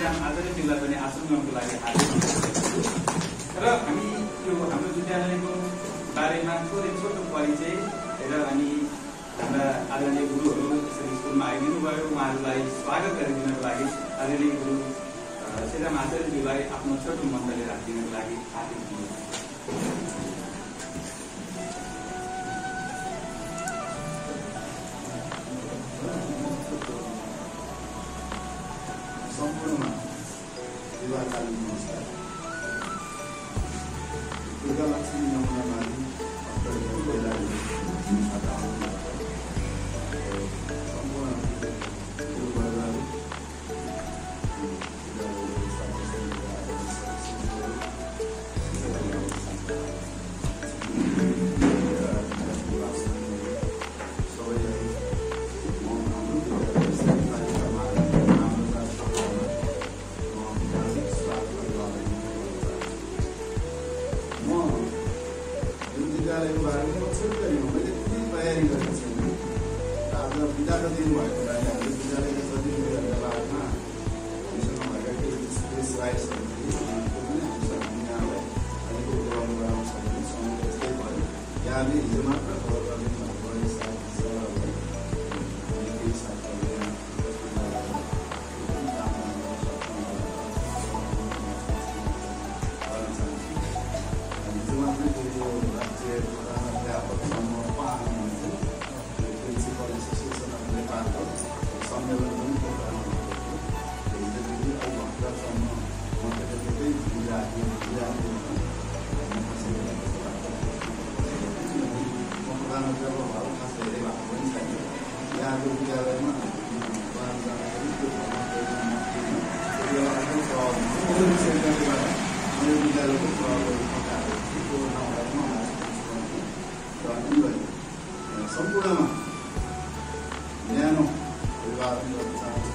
श्रीराम आचार्यज्यूलाई पनि आसनग्रहणको लागि हार्दिक र हामी यो हाम्रो विद्यालयको बारेमा थोरै छोटो परिचय र अनि हाम्रा आदरणीय गुरुहरू यसरी स्कुलमा आइदिनु भयो, उहाँहरूलाई स्वागत गरिदिनको लागि आदरणीय गुरु श्रीराम आचार्यज्यूलाई आफ्नो छोटो मन्तव्य राखिदिनको लागि हार्दिक सम्पूर्णमा विवाहकालीन नमस्कार। दुर्गालक्ष्मी नमुना माली विद्यालयको बारेमा छोटकरी मैले कुनै तयारी गरेको छैन। आज बिदाको दिन भएको लागि हाम्रो विद्यालयका जति विद्यालयका बारेमा हामीसँग भएका केही स्पेस राइट्सहरू पनि हामी यहाँलाई अलिकति बोलाउनु गराउन सक्ने समय त्यस्तै भयो। यहाँले हिजो मात्र खबर गरिदिनु भएको केही साथीहरूले यहाँको विद्यालयमा सम्पूर्णमा न्यानो अभिवादन गर्न चाहन्छु।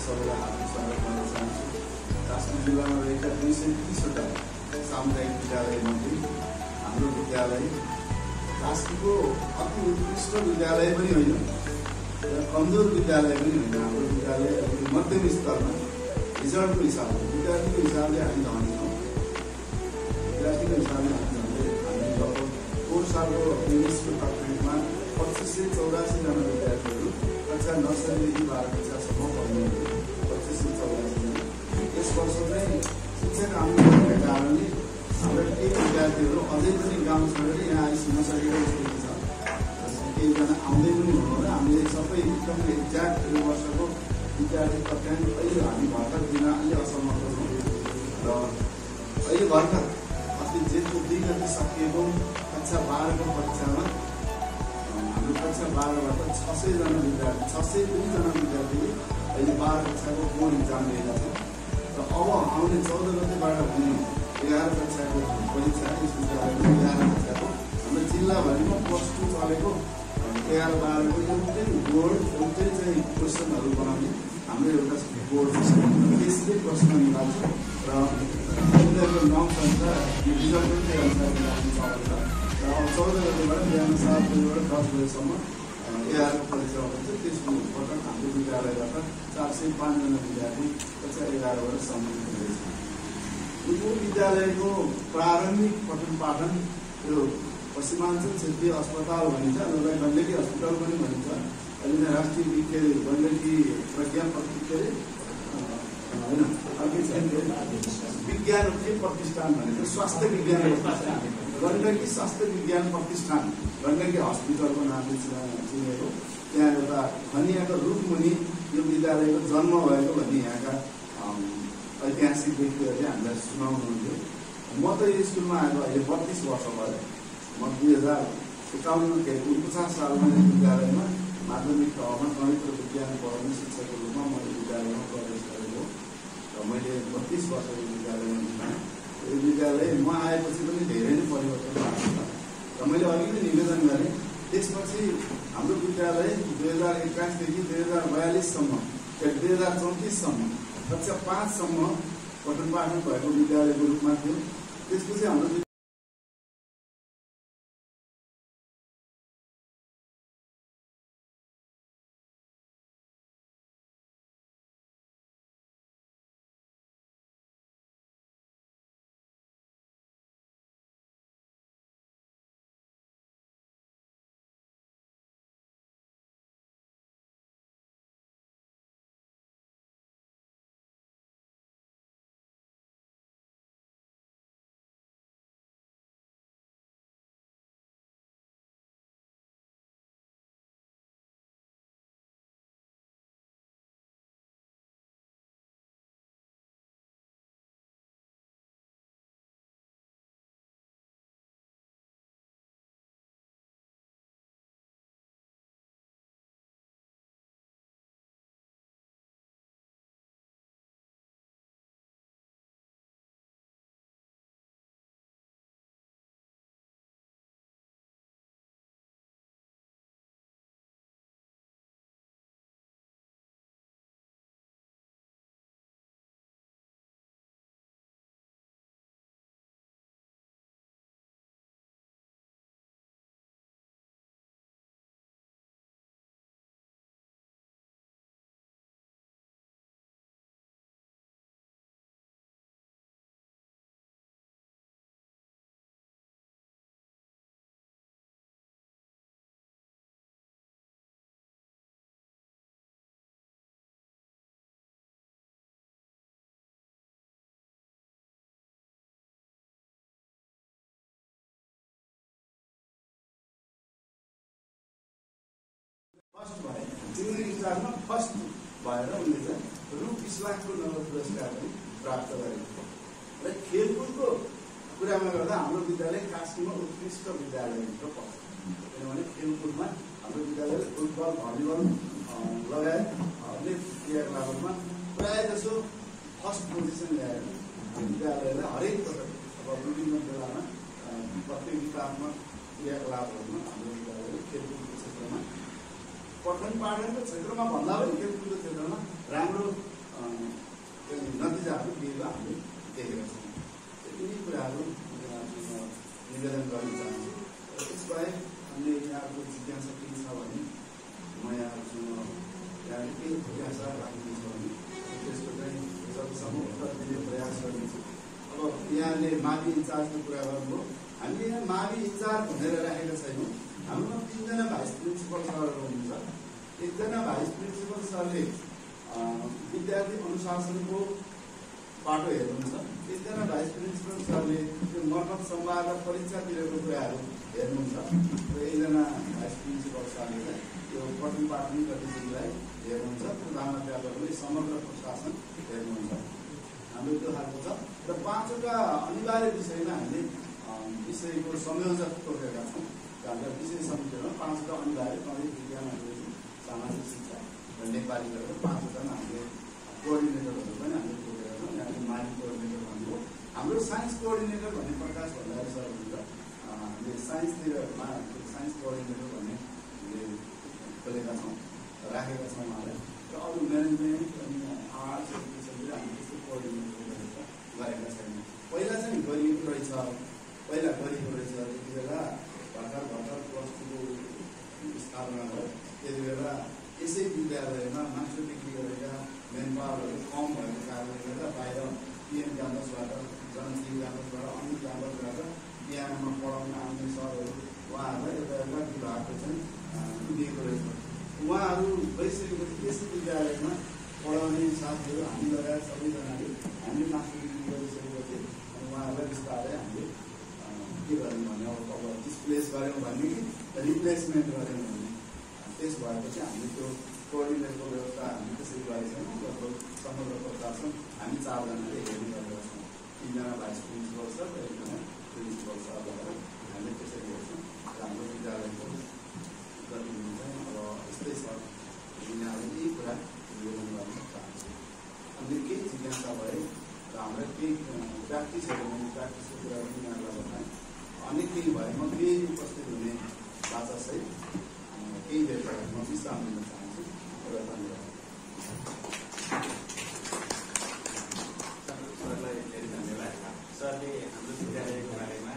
सबैलाई हार्दिक स्वागत गर्न चाहन्छु। कास्की जिल्लामा रहेका 230वटा सामुदायिक विद्यालयमध्ये हाम्रो विद्यालय कास्कीको अति उत्कृष्ट विद्यालय पनि होइन र कमजोर विद्यालय पनि होइन। हाम्रो विद्यालय अलिकति मध्यम स्तरमा रिजल्टको हिसाबले, विद्यार्थीको हिसाबले हामी धनी छौँ। विद्यार्थीको हिसाबले हामी जब 4 सालको इंग्लिश डिपार्टमेन्टमा 2584 जना विद्यार्थीहरू कक्षा नर्सरीदेखि 12 कक्षासम्म पढ्नुहुन्थ्यो। 2584 जना। यस वर्ष चाहिँ शिक्षक हामी भएका कारणले हाम्रा केही विद्यार्थीहरू अझै पनि गाउँ छोडेर यहाँ आइसक्न नसकेको स्थिति छ। केहीजना आउँदै पनि हुनुहुन्न। हामीले सबै एकदम एक्ज्याक्ट यो वर्षको विद्यार्थी तथ्याङ्क अहिले हामी भर्खर दिन अलि असमर्थ छौँ र अहिले भर्खर अस्ति जेठको 2 गते सकिएको कक्षा 12को परीक्षामा हाम्रो कक्षा 12बाट 600 जना विद्यार्थी 602 जना विद्यार्थीले अहिले 12 कक्षाको बोर्ड इक्जाम दिएका छन् र अब आउने 14 गतेबाट हुने 11 कक्षाको परीक्षा यस विद्यालयमा 11 कक्षाको हाम्रो जिल्लाभरिमा +2 चलेको 11-12को एउटै बोर्ड एउटै चाहिँ क्वेसनहरू बनाउने हाम्रो एउटा बोर्ड छ। त्यसले प्रश्न निकाल्छ र उनीहरूको नाम संख्या रिजल्ट पनि त्यही अनुसार निकाल्नु चलेर र अब 14 गतेबाट बिहान 7 बजेबाट 10 बजेसम्म 11को परीक्षा हुन्छ। त्यसको पटक हाम्रो विद्यालयबाट 405 जना विद्यार्थी कक्षा 11बाट सम्मिलित हुँदैछ। यो विद्यालयको प्रारम्भिक पठन पाठन यो पश्चिमाञ्चल क्षेत्रीय अस्पताल भनिन्छ, जसलाई गण्डकी हस्पिटल पनि भनिन्छ। अहिले नै राष्ट्रिय गण्डकी प्रज्ञा होइन विज्ञान प्रतिष्ठान भनेको स्वास्थ्य विज्ञान प्रतिष्ठान, गण्डकी स्वास्थ्य विज्ञान प्रतिष्ठान गण्डकी हस्पिटलको नामले चिनेको। त्यहाँ एउटा खनियाको रूपमुनि यो विद्यालयको जन्म भएको भन्ने यहाँका ऐतिहासिक व्यक्तिहरूले हामीलाई सुनाउनुहुन्थ्यो। म त यो स्कुलमा आएको अहिले 32 वर्ष भयो। म 2051 सालमा यस विद्यालयमा माध्यमिक तहमा गणित र विज्ञान पढाउने शिक्षकको रूपमा मैले विद्यालयमा प्रवेश गरेको र मैले 32 वर्ष यो विद्यालयमा बिताएँ। यो विद्यालय म आएपछि पनि धेरै नै परिवर्तन भएको छ र मैले अघि नै निवेदन गरेँ। त्यसपछि हाम्रो विद्यालय 2021 देखि 2042 सम्म 2034 सम्म कक्षा 5 सम्म पठन पाठन भएको विद्यालयको रूपमा थियो। त्यसपछि हाम्रो सिङ्गिङ स्टारमा फर्स्ट भएर उनले चाहिँ रु 20 लाखको नगद पुरस्कार पनि प्राप्त गरेको र खेलकुदको कुरामा गर्दा हाम्रो विद्यालय कास्कीमा उत्कृष्ट विद्यालयभित्र पर्छ। किनभने खेलकुदमा हाम्रो विद्यालयले फुटबल भलिबल लगायत अनेक क्रियाकलापमा प्रायः जसो फर्स्ट पोजिसन ल्याएर विद्यालयलाई हरेक पटक अब विभिन्न बेलामा प्रतियोगितात्मक क्रियाकलापहरूमा हाम्रो विद्यालयले खेलकुदको क्षेत्रमा पठन पाठनको क्षेत्रमा भन्दा पनि खेलकुदको क्षेत्रमा राम्रो नतिजाहरू दिएको हामीले देखेका छौँ। यिनी कुराहरू निवेदन गर्न चाहन्छु। त्यसबाहेक हामीले यहाँको जिज्ञासा के छ भने म यहाँहरूसँग यहाँले के जिज्ञासा राख्नुहुन्छ भने त्यसको चाहिँ सबैसम्म उत्तर दिने प्रयास गर्नेछु। अब यहाँले मावि इन्चार्जको कुरा गर्नुभयो। हामीले यहाँ मावि इन्चार्ज भनेर राखेका छैनौँ। हाम्रोमा 3 जना भाइस प्रिन्सिपल सरहरू हुनुहुन्छ। एकजना भाइस प्रिन्सिपल सरले विद्यार्थी अनुशासनको बाटो हेर्नुहुन्छ। एकजना भाइस प्रिन्सिपल सरले त्यो मर्मत संवाद र परीक्षातिरको कुराहरू हेर्नुहुन्छ र एकजना भाइस प्रिन्सिपल सरले त्यो पठन पाठन गतिविधिलाई हेर्नुहुन्छ। प्रधानाध्यापकले समग्र प्रशासन हेर्नुहुन्छ। हाम्रो त्यो खालको छ र 5वटा अनिवार्य विषयमा हामीले विषयको संयोजक तोकेका छौँ। हाम्रा विषय समितिमा 5वटा अनिवार्य गणित, विज्ञान, अङ्ग्रेजी, सामाजिक शिक्षा र नेपाली गरेर 5वटामा हामीले कोअर्डिनेटरहरू पनि हामीले तोकेका छौँ। यहाँले माली कोअर्डिनेटर भन्नुभयो। हाम्रो साइन्स कोअर्डिनेटर भन्ने प्रकाश भण्डारी सर हुन्छ। हामीले साइन्सतिरमा साइन्स कोअर्डिनेटर भन्ने हामीले खोलेका छौँ, राखेका छौँ उहाँलाई र अरू म्यानेजमेन्ट अनि आर्ट्स एजुकेसनतिर हामीले त्यस्तो कोअर्डिनेटर गरेका छैनौँ। पहिला चाहिँ गरिएको रहेछ। त्यति बेला भर्खर +2को स्थापना भयो। त्यति बेला यसै विद्यालयमा मास्टर डिग्री गरेका मेन पावरहरू कम भएको कारणले गर्दा बाहिर पिएम क्याम्पसबाट, जनजी क्याम्पसबाट, अन्य क्याम्पसबाट बिहानमा पढाउन आउने सरहरू उहाँहरूलाई एउटा विभागको चाहिँ दिएको रहेछ। उहाँहरू गइसकेपछि यसै विद्यालयमा पढाउने साथीहरू हामी लगायत सबैजनाले हामीले मास्टर डिग्री गरिसकेपछि उहाँहरूलाई बिस्तारै हामीले के गर्यौँ भने अब डिस्प्लेस गऱ्यौँ भने कि रिप्लेसमेन्ट गऱ्यौँ भने त्यस भएपछि हामीले त्यो कोअर्डिनेटरको व्यवस्था हामीले त्यसरी गरेका छौँ। लगभग समग्र प्रशासन हामी 4 जनाले हेर्ने गरेका छौँ। 3 जना भाइस प्रिन्सिपल सर र 1 जना प्रिन्सिपल सर लगाएर हामीले त्यसरी हेर्छौँ। हाम्रो विद्यालयको गतिविधि चाहिँ अब यस्तै छ। यिनीहरूले यही कुरा निवेदन गर्न चाहन्छु। अनि केही जिज्ञासा भयो र हाम्रो केही प्र्याक्टिसहरू भने प्र्याक्टिसको कुरा पनि यहाँलाई बताएँ। अनेक केही भयो म केही उपस्थित हुने बाचासहित केही बेर म विश्राम लिन चाहन्छु र धन्यवाद। सरलाई धेरै धन्यवाद। सरले हाम्रो विद्यालयको बारेमा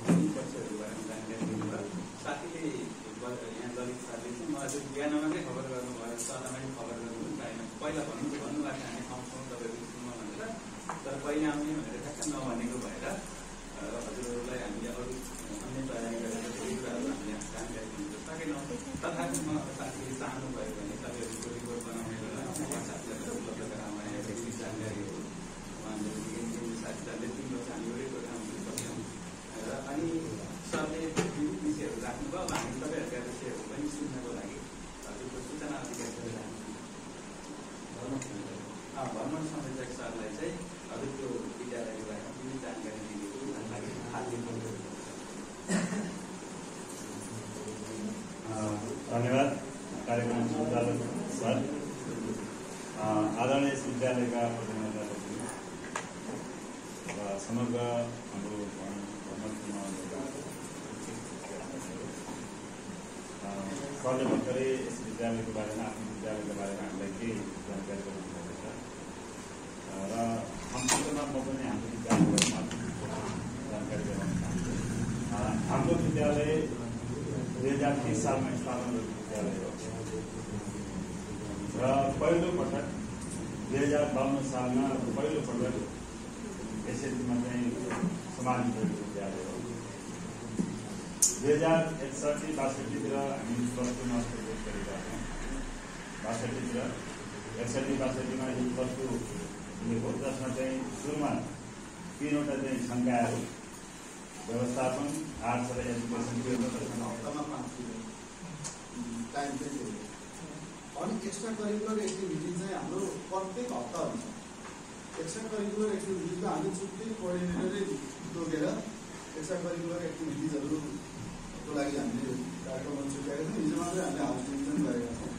विभिन्न पक्षहरूको बारेमा जानकारी दिनुभयो। साथीले यहाँ ललित सरले चाहिँ मलाई त्यो बिहानमै खबर गर्नुभयो, सरलाई पनि खबर गर्नु पाएन। पहिला भन्नुभएको हामी आउँछौँ तपाईँको स्कुलमा भनेर, तर पहिला आउने भनेर ठ्याक्क नभनेको भएर हजुरहरूलाई हामीले अरू अन्य तयारी गरेर धेरै कुराहरू हामीले जानकारी दिनु सकेनौँ। तथापि म साथीले चाहनुभयो भने तपाईँहरूको रिपोर्ट बनाउने बेला साथीहरूलाई उपलब्ध गराउन केही जानकारीहरू उहाँले साथीहरूले दिनु चाहिँ हामी एउटै प्रोग्रामहरू सक्यौँ र अनि सरले विविध विषयहरू राख्नुभयो। अब हामी तपाईँहरूका विषयहरू पनि सुन्नको लागि हजुरको सूचना अधिकारी भ्रमण संयोजक सरलाई चाहिँ हजुरको विद्यालयको बारेमा विविध जानकारी दिएको लागि हार्दिक धन्यवाद कार्यक्रम सञ्चालक सर, आदरणीय विद्यालयका प्रतिनिधिहरू र समग्र हाम्रो सरले भर्खरै यस विद्यालयको बारेमा आफ्नो विद्यालयको बारेमा हामीलाई केही जानकारी गराउनुभएको छ र सम्पूर्णमा म पनि हाम्रो विद्यालयको बारेमा जानकारी गराउन चाहन्छु। हाम्रो विद्यालय 2030 सालमा स्थापना भएको विद्यालय हो र पहिलोपटक 2052 सालमा पहिलोपटक एसएससीमा चाहिँ सम्मानित भएको विद्यालय हो। 2061-62तिर हामी +2 मास्टर कोर्स गरेका छौँ। 62तिर 61-62मा यो +2 दिएको, जसमा चाहिँ सुरुमा 3वटा चाहिँ संकायहरू व्यवस्थापन, आर्ट्स र एजुकेसन हप्तामा 5 दिन टाइम चाहिँ अनि एक्स्ट्रा करिकुलर एक्टिभिटी चाहिँ हाम्रो प्रत्येक हप्ता हुन्छ। एक्स्ट्रा करिकुलर एक्टिभिटीको हामीले छुट्टै कोअर्डिनेटरै तोकेर एक्स्ट्रा करिकुलर एक्टिभिटिजहरूको लागि हामीले कार्यक्रमहरू छुट्याएका छौँ। हिजो मात्रै हामीले हाउस डिभिजन गरेका छौँ।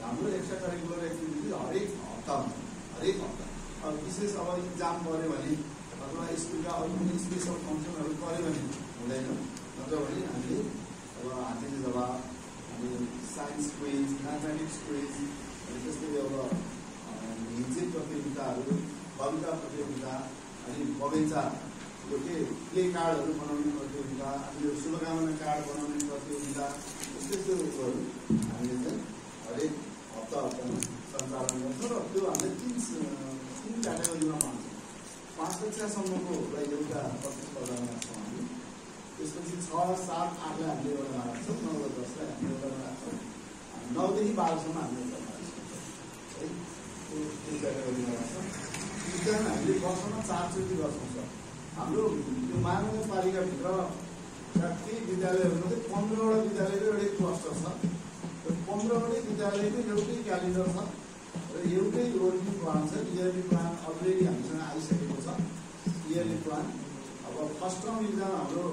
हाम्रो एक्स्ट्रा करिकुलर एक्टिभिटी हरेक हप्ता हुन्छ, हरेक हप्ता। अब विशेष अब इक्जाम पऱ्यो भने अथवा स्कुलका अरू कुनै स्पेसल फङ्सनहरू पऱ्यो भने हुँदैन, नत्र भने हामीले अब हातेले जवाब, हामी साइन्स क्विज, म्याथमेटिक्स क्विज, अनि त्यस्तै अब हिन्जे प्रतियोगिताहरू, कविता प्रतियोगिता, अनि बगैँचा यो के प्ले कार्डहरू बनाउने प्रतियोगिता, अनि यो शुभकामना कार्ड बनाउने प्रतियोगिता, यस्तो यस्तोहरू हामीले चाहिँ हरेक हप्ता हप्तामा सञ्चालन गर्छौँ। र त्यो हामीले तीन क्याटेगोरीमा भन्छौँ। 5 कक्षासम्मकोलाई एउटा प्रतिस्पर्धामा राख्छौँ हामी, त्यसपछि 6, 7, 8लाई हामीले एउटामा राख्छौँ, 9 र 10लाई हामीले एउटामा राख्छौँ, 9 देखि 12सम्म हामीले एउटामा राख्छौँ है। त्यो 3 क्याटेगोरीमा राख्छौँ। विज्ञान हामीले वर्षमा 4 चोटि गर्छौँ सर। हाम्रो यो महानगरपालिकाभित्रका केही विद्यालयहरूमा चाहिँ 15वटा विद्यालयको एउटै क्लस्टर छ। त्यो 15वटै विद्यालयको एउटै क्यालेन्डर छ र एउटै वर्किङ प्लान छ। इयरली प्लान अलरेडी हामीसँग आइसकेको छ। इयरली प्लान अब फर्स्ट टर्म इक्जाम हाम्रो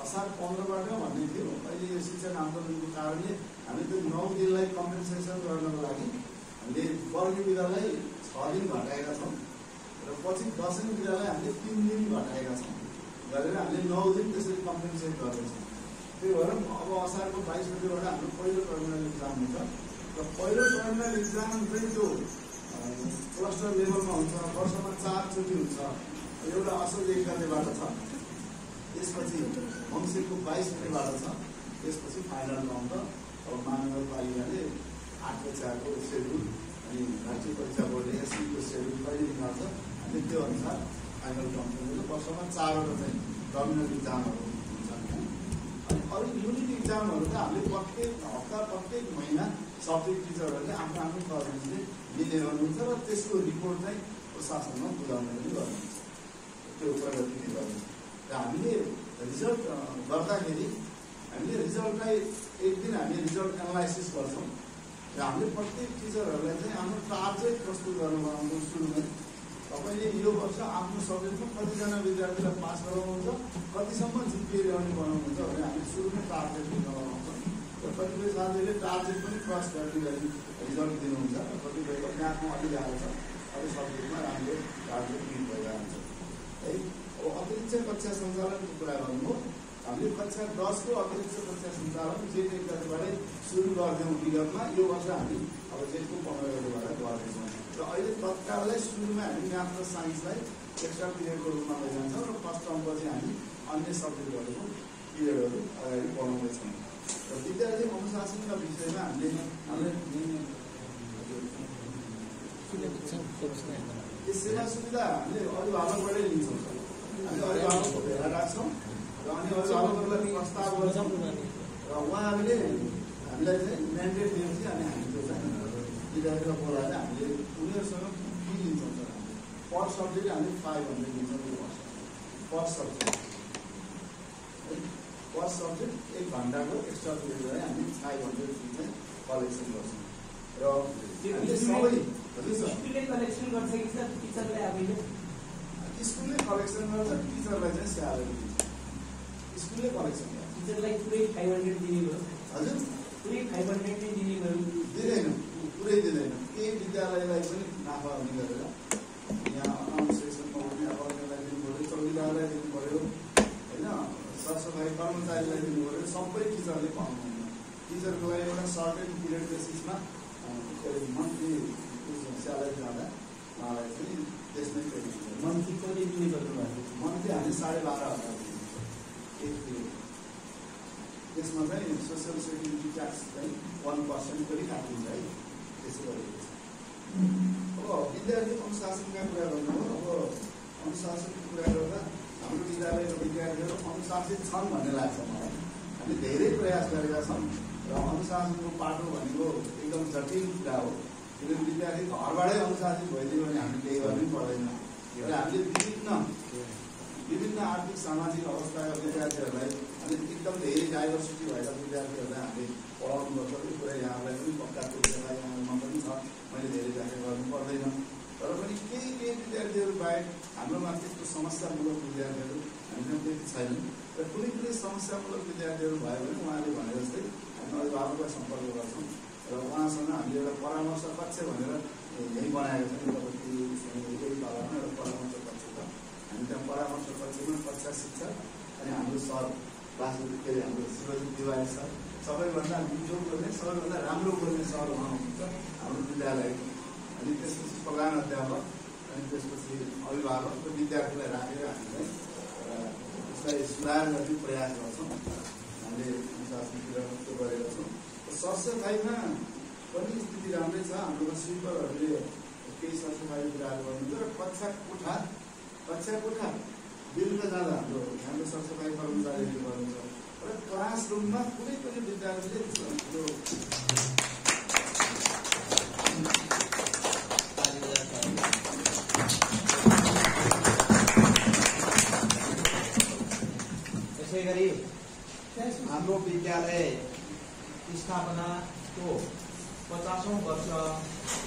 असार 15बाट भन्ने थियो। अहिले यो शिक्षक आन्दोलनको कारणले हामी त्यो 9 दिनलाई कम्पेन्सेसन गर्नको लागि हामीले वर्ग विधालाई 6 दिन घटाएका छौँ र पछि दशैं विधालाई हामीले 3 दिन घटाएका छौँ गरेर हामीले 9 दिन त्यसरी कम्पेन्सेट गर्दैछौँ। त्यही भएर अब असारको 22 गतिबाट हाम्रो पहिलो टर्मिनल इक्जाम हुन्छ र पहिलो टर्मिनल इक्जाम चाहिँ त्यो क्लस्टर लेभलमा हुन्छ, वर्षमा 4 चोटि हुन्छ। एउटा असल 1 गतेबाट छ, त्यसपछि मङ्सिरको 22 गतेबाट छ, त्यसपछि फाइनल राउन्ड। अब महानगरपालिकाले 8 कक्षाको सेड्युल अनि राज्य परीक्षा बोर्डले एससीको सेड्युल कहिले निकाल्छ अनि त्यो अनुसार फाइनल राउन्ड हुन्छ। वर्षमा 4वटा चाहिँ टर्मिनल इक्जामहरू हुन्छन्। अनि अरू युनिट इक्जामहरू त हामीले प्रत्येक हप्ता प्रत्येक महिना सब्जेक्ट टिचरहरूले आफ्नो आफ्नो तरिकाले लिने गर्नुहुन्छ र त्यसको रिपोर्ट चाहिँ प्रशासनमा बुझाउने पनि गर्नुहुन्छ, त्यो प्रगति गर्नुहुन्छ। र हामीले रिजल्ट गर्दाखेरि हामीले रिजल्टलाई एक दिन हामीले रिजल्ट एनालाइसिस गर्छौँ र हामीले प्रत्येक टिचरहरूलाई चाहिँ आफ्नो टार्गेट प्रस्तुत गर्न बनाउँछौँ। सुरुमै तपाईँले यो वर्ष आफ्नो सब्जेक्टमा कतिजना विद्यार्थीलाई पास गराउनुहुन्छ, कतिसम्म जिपिए ल्याउने बनाउनुहुन्छ भने हामीले सुरुमै टार्गेट दिन लगाउँछौँ। र कतिपय साथीहरूले टार्गेट पनि क्रस गरेर रिजल्ट दिनुहुन्छ र कतिपयको म्याथमा अलिक आएको छ, अरू सब्जेक्टमा राम्रो टार्गेट मिट भइरहन्छ है। अब अतिरिक्त कक्षा सञ्चालनको कुरा गर्नुभयो। हामीले कक्षा 10को अतिरिक्त कक्षा सञ्चालन जेठ 1 गतिबाटै सुरु गरिदियौँ विगतमा। यो वर्ष हामी अब जेठको 15 गतिबाट गर्दैछौँ र अहिले तत्काललाई सुरुमा हामी म्याथ र साइन्सलाई एक्स्ट्रा पिरियडको रूपमा लैजान्छौँ र फर्स्ट टर्मपछि हामी अन्य सब्जेक्टहरूको पिरियडहरू अगाडि बढाउँदैछौँ। र विद्यार्थी अनुशासनका विषयमा हामीले यो सेवा सुविधा हामीले अभिभावकबाटै लिन्छौँ सर। हामी अभिभावकको भेला राख्छौँ र अनि अभिभावकहरूलाई प्रस्ताव गर्छौँ र उहाँहरूले हामीलाई चाहिँ म्यान्डेट दिएपछि अनि हामी त्यो चाहिँ विद्यार्थीलाई बोलाएर हामीले उनीहरूसँग फी लिन्छौँ सर। हामीले पर सब्जेक्ट हामीले 500 लिन्छौँ यो वर्ष पर सब्जेक्ट। पर सब्जेक्ट 1 घन्टाको एक्स्ट्रा पिरियड गरे हामी 500 फी चाहिँ कलेक्सन गर्छौँ र हामीले सबै स्कुलले कलेक्सन गर्छ कि सर टिचरले आफैले? स्कुलले कलेक्सन गर्छ, टिचरलाई चाहिँ स्यालेरी दिन्छ। स्कुलले कलेक्सन गर्छ, टिचरलाई पुरै 500 दिने भयो। हजुर पुरै 500 नै दिने भयो? दिँदैन, पुरै दिँदैन। केही विद्यालयलाई पनि नाफा हुने गरेर यहाँ एडमिनिस्ट्रेसनमा उठ्ने वर्गलाई दिनु पऱ्यो, चौकीदारलाई दिनु पऱ्यो होइन, सरसफाइ कर्मचारीलाई दिनु पऱ्यो, सबै टिचरले पाउनुहुन्न। टिचरको लागि एउटा सर्टेन पिरियड बेसिसमा मन्थली स्यालेरी जाँदा उहाँलाई चाहिँ त्यसमै पेमेन्ट हुन्छ। मन्थली कति दिने गर्नुभएको? मन्थली हामी 12,500 दिन्छौँ एक पिरियड। त्यसमा चाहिँ सोसियल सेक्युरिटी ट्याक्स चाहिँ 1% पनि काटिन्छ है, त्यसो गरेको छ। अब विद्यार्थी अनुशासनका कुरा गर्नुभयो। अब अनुशासनको कुरा गर्दा हाम्रो विद्यालयको विद्यार्थीहरू अनुशासित छन् भन्ने लाग्छ मलाई। हामीले धेरै प्रयास गरेका छौँ र अनुशासनको पाटो भनेको एकदम जटिल कुरा हो। किनभने विद्यार्थी घरबाटै अनुशासित भइदियो भने हामी केही गर्नै पर्दैन र हामीले विभिन्न आर्थिक सामाजिक अवस्थाका विद्यार्थीहरूलाई अनि एकदम धेरै डाइभर्सिटी भएका विद्यार्थीहरूलाई हामीले पढाउनु पर्छ। यो कुरा यहाँलाई पनि पक्का पुगेर यहाँ बाहेक हाम्रोमा त्यस्तो समस्यामूलक विद्यार्थीहरू हामीसँग त्यति छैनन् र कुनै समस्यामूलक विद्यार्थीहरू भयो भने उहाँले भने जस्तै हामी अभिभावकलाई सम्पर्क गर्छौँ र उहाँसँग हामीले एउटा परामर्श कक्ष भनेर यहीँ बनाएको छौँ। यही तलमा एउटा परामर्श कक्ष छ। हामी त्यहाँ परामर्श कक्षमा कक्षा शिक्षक अनि हाम्रो सर क्लास के अरे हाम्रो शिवजी तिवारी सर सबैभन्दा मिठो बोल्ने सबैभन्दा राम्रो बोल्ने सर उहाँ हुनुहुन्छ हाम्रो विद्यालयको। अनि त्यसपछि प्रधान अध्यापक अनि त्यसपछि अभिभावक र विद्यार्थीलाई राखेर हामीलाई यसलाई सुधार गर्ने प्रयास गर्छौँ। हामीले अनुशासनतिर त्यो गरेका छौँ। सरसफाइमा पनि स्थिति राम्रै छ। हाम्रोमा स्विपरहरूले केही सरसफाइ कुराहरू गर्नुहुन्छ र कक्षा कोठा बेलुका जाँदा हाम्रो सरसफाइ कर्मचारीहरूले गर्नुहुन्छ र क्लासरुममा कुनै पनि विद्यार्थीले त्यो त्यसै गरी हाम्रो विद्यालय स्थापनाको 50औं वर्ष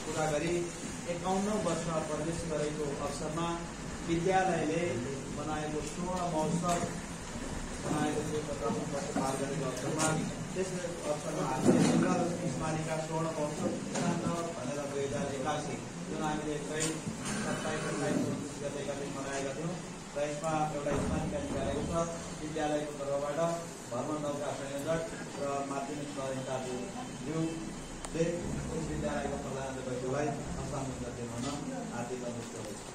पुरा गरी 51औं वर्ष प्रवेश गरेको अवसरमा विद्यालयले बनाएको स्वर्ण महोत्सव बनाएको थियो। 50औं वर्ष पार गरेको अवसरमा त्यस अवसरमा हामीले सिङ्गल स्मारिका स्वर्ण महोत्सव भनेर 2081 जुन हामीले 27-28 गतेका दिन मनाएका थियौँ र यसमा एउटा स्मारिका निकालेको छ। विद्यालयको तर्फबाट भ्रमण नौका संयोजक र माध्यमिक सहयोगीले विद्यालयको प्रधानाध्यापकलाई हस्तान्तरण गर्न हार्दिक अनुरोध गर्दछु।